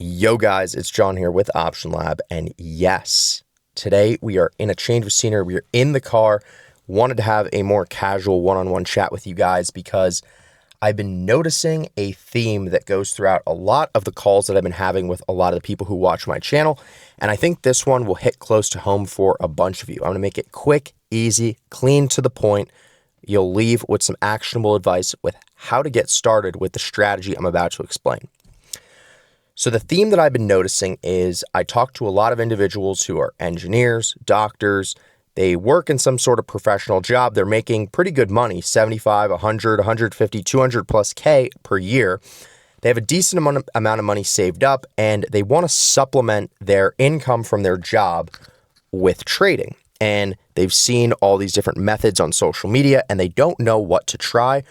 Yo guys, it's John here with Option Lab, and yes, today we are in a change of scenery. We are in the car. Wanted to have a more casual one-on-one chat with you guys because I've been noticing a theme that goes throughout a lot of the calls that I've been having with a lot of the people who watch my channel, and I think this one will hit close to home for a bunch of you. I'm going to make it quick, easy, clean to the point. You'll leave with some actionable advice with how to get started with the strategy I'm about to explain. So the theme that I've been noticing is I talk to a lot of individuals who are engineers, doctors. They work in some sort of professional job. They're making pretty good money, 75, 100, 150, 200 plus K per year. They have a decent amount of money saved up, and they want to supplement their income from their job with trading. And they've seen all these different methods on social media, and they don't know what to try,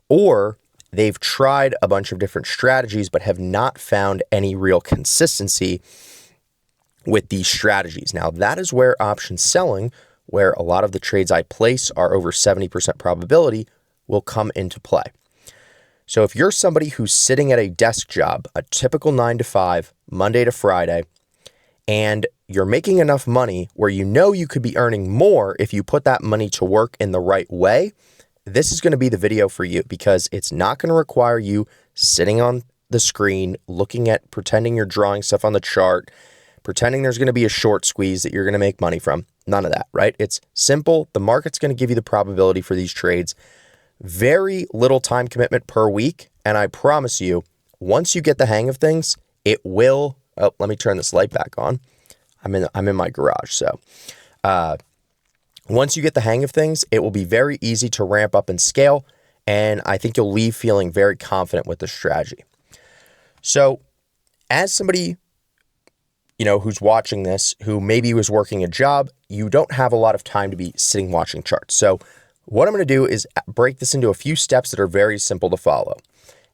or they've tried a bunch of different strategies but have not found any real consistency with these strategies. Now, that is where option selling, where a lot of the trades I place are over 70% probability, will come into play. So if you're somebody who's sitting at a desk job, a typical 9 to 5, Monday to Friday, and you're making enough money where you know you could be earning more if you put that money to work in the right way, this is going to be the video for you, because it's not going to require you sitting on the screen, pretending you're drawing stuff on the chart, pretending there's going to be a short squeeze that you're going to make money from. None of that, right? It's simple. The market's going to give you the probability for these trades. Very little time commitment per week. And I promise you, once you get the hang of things, it will. Oh, let me turn this light back on. I'm in my garage. So, once you get the hang of things, it will be very easy to ramp up and scale, and I think you'll leave feeling very confident with the strategy. So, as somebody, who's watching this, who maybe was working a job, you don't have a lot of time to be sitting watching charts. So, what I'm going to do is break this into a few steps that are very simple to follow.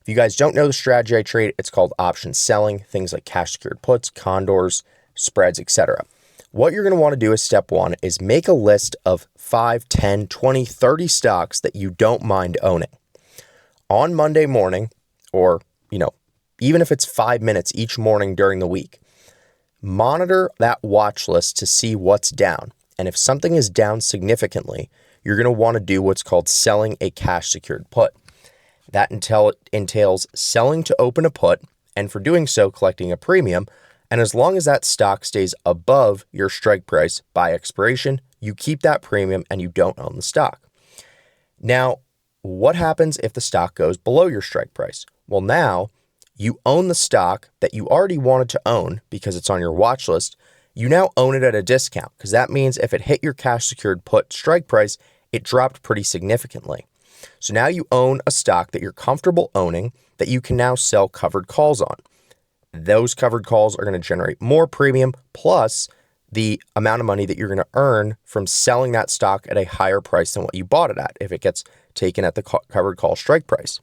If you guys don't know the strategy I trade, it's called option selling, things like cash secured puts, condors, spreads, etc. What you're going to want to do as step one is make a list of 5, 10, 20, 30 stocks that you don't mind owning. On Monday morning, or, even if it's 5 minutes each morning during the week, monitor that watch list to see what's down. And if something is down significantly, you're going to want to do what's called selling a cash secured put. That entails selling to open a put, and for doing so, collecting a premium. And as long as that stock stays above your strike price by expiration, you keep that premium and you don't own the stock. Now, what happens if the stock goes below your strike price? Well, now you own the stock that you already wanted to own because it's on your watch list. You now own it at a discount, because that means if it hit your cash secured put strike price, it dropped pretty significantly. So now you own a stock that you're comfortable owning that you can now sell covered calls on. Those covered calls are going to generate more premium, plus the amount of money that you're going to earn from selling that stock at a higher price than what you bought it at if it gets taken at the covered call strike price.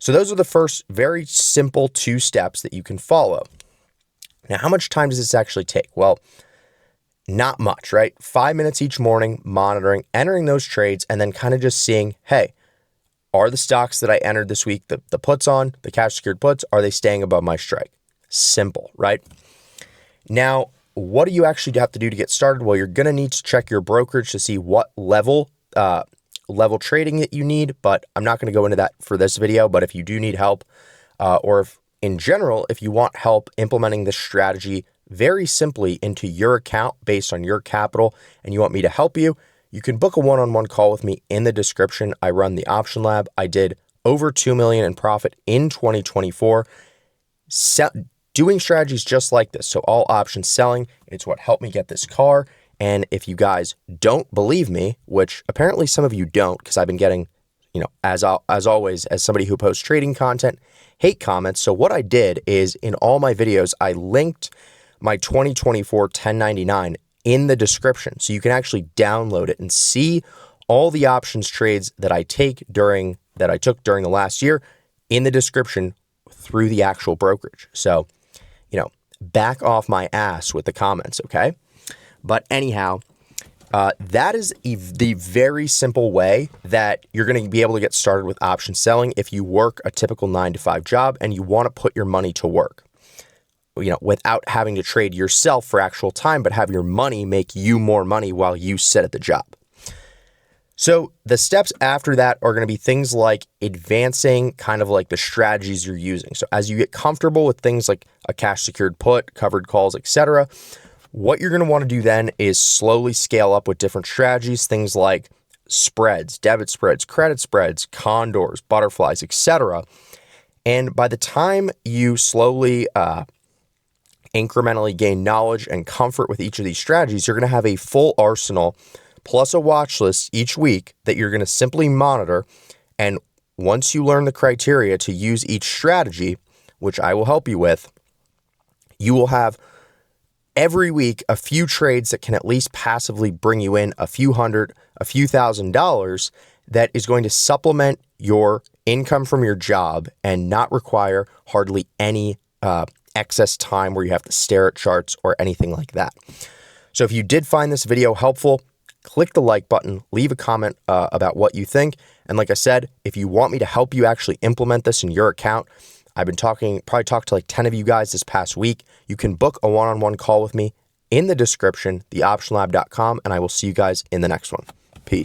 So those are the first very simple 2 steps that you can follow. Now, how much time does this actually take? Well, not much, right? 5 minutes each morning, monitoring, entering those trades, and then kind of just seeing, hey, are the stocks that I entered this week, the puts on, the cash secured puts, are they staying above my strike? Simple, right? Now, what do you actually have to do to get started? Well, you're going to need to check your brokerage to see what level trading that you need, but I'm not going to go into that for this video. But if you do need help, or if in general, if you want help implementing this strategy very simply into your account based on your capital, and you want me to help you, you can book a one-on-one call with me in the description. I run the Option Lab. I did over $2 million in profit in 2024, doing strategies just like this. So all option selling, it's what helped me get this car. And if you guys don't believe me, which apparently some of you don't, because I've been getting, as always, as somebody who posts trading content, hate comments. So what I did is in all my videos, I linked my 2024 1099 in the description, so you can actually download it and see all the options trades that I took during the last year in the description through the actual brokerage. So, back off my ass with the comments, okay? But anyhow, that is the very simple way that you're going to be able to get started with option selling if you work a typical 9 to 5 job and you want to put your money to work. without having to trade yourself for actual time, but have your money make you more money while you sit at the job. So the steps after that are going to be things like advancing kind of like the strategies you're using. So as you get comfortable with things like a cash secured put, covered calls, etc., what you're going to want to do then is slowly scale up with different strategies, things like spreads, debit spreads, credit spreads, condors, butterflies, etc. And by the time you slowly incrementally gain knowledge and comfort with each of these strategies, you're going to have a full arsenal plus a watch list each week that you're going to simply monitor. And once you learn the criteria to use each strategy, which I will help you with, you will have every week a few trades that can at least passively bring you in a few hundred, a few $1,000s that is going to supplement your income from your job and not require hardly any excess time where you have to stare at charts or anything like that. So if you did find this video helpful, click the like button, leave a comment about what you think. And like I said, if you want me to help you actually implement this in your account, I've been probably talked to like 10 of you guys this past week. You can book a one-on-one call with me in the description, theoptionlab.com, and I will see you guys in the next one. Peace.